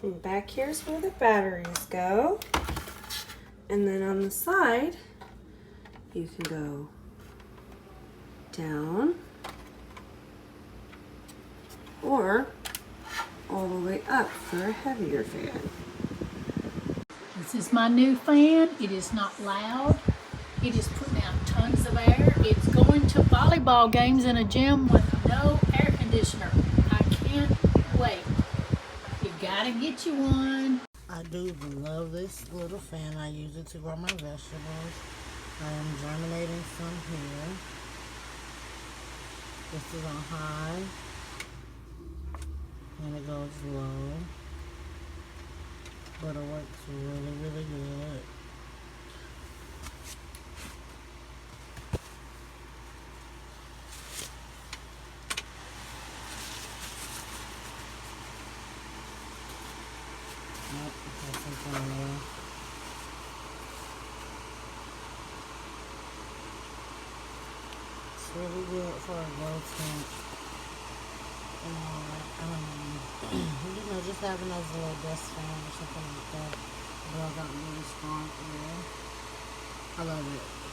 And back here's where the batteries go. And then on the side, you can go down or all the way up for a heavier fan. This is my new fan. It is not loud. It is putting out tons of air. It's going to volleyball games in a gym with no air conditioner. I can't wait. You gotta get you one. I do love this little fan. I use it to grow my vegetables. I am germinating some here. This is on high. And it goes low. But it works really, really good. It's really good for a low temp. You know, just having those little desk fan or something like that. Blows out really strong air. I love it.